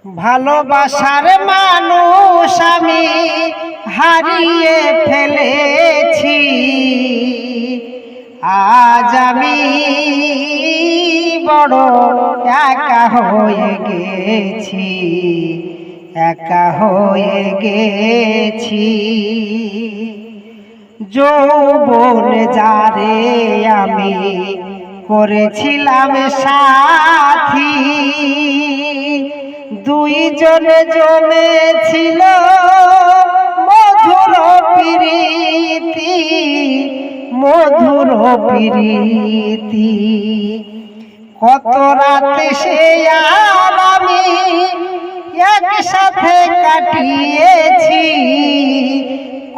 ভালোবাসার মানুষ আমি হারিয়ে ফেলেছি। আজ আমি বড় একা হয়ে গেছি, একা হয়ে গেছি। যৌবন যারে আমি করেছিলাম সাথী, দুইজনে জমেছিল মধুর প্রীতি, মধুর প্রীতি। কত রাতে সে আর আমি একসাথে কাটিয়েছি,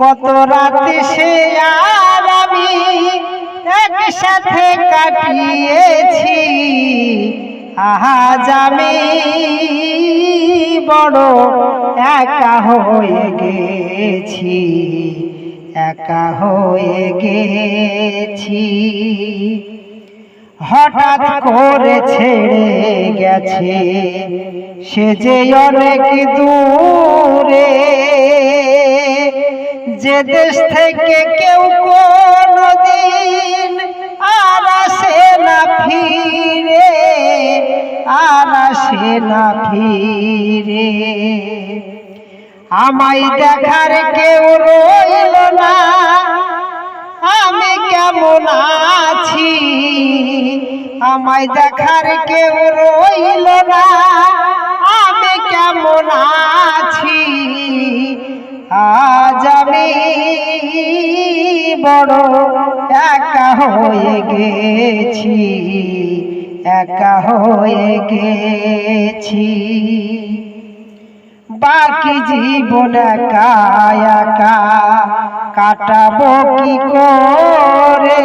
কত রাতে সে আর আমি একসাথে কাটিয়েছি। আজ আমি বড় একা হয়ে গেছি, একা হয়ে গেছি। হঠাৎ করে ছেড়ে গেছে সে যে অনেক দূরে, যে দেশ থেকে কেউ কোনদিন আর আসে না ফিরে, আর আসে না ফিরে। আমায় দেখার কেউ রইল না, আমি কেমন আছি। আমায় দেখার কেউ রইল না, আমি কেমন আছি। আজ আমি বড় একা হয়ে গেছি, একা হয়ে গেছি। বাকি জীবন একা একা কাটাবো কি করে,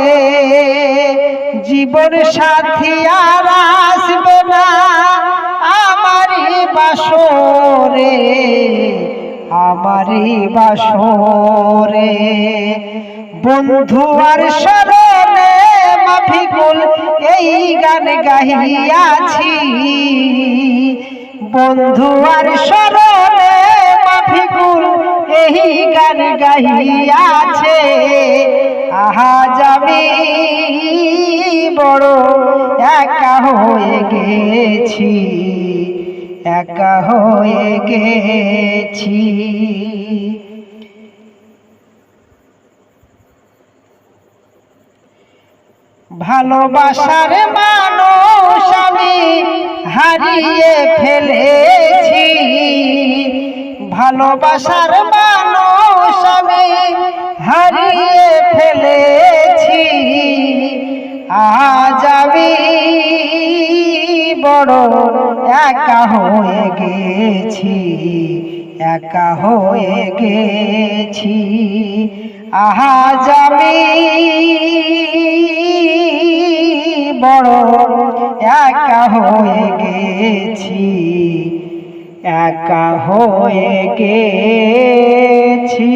জীবন সাথী আর আসবে না আমারই বাসরে, আমারই বাসরে। বন্ধু আর স্মরণে মাফিকুল এই গান গাহিয়াছি, বন্ধু আর স্মরণে মাফিকুল এই গান গাহিয়াছে। আজ আমি বড় একা হয়ে গেছি, একা হয়ে গেছি। ভালোবাসার মানুষ আমি হারিয়ে ফেলেছি, ভালোবাসার মানুষ আমি হারিয়ে ফেলেছি। আজ আমি বড় একা হয়ে গেছি, একা হয়ে গেছি। আজ আমি বড় একা হয়ে গেছি, একা হয়ে গেছি।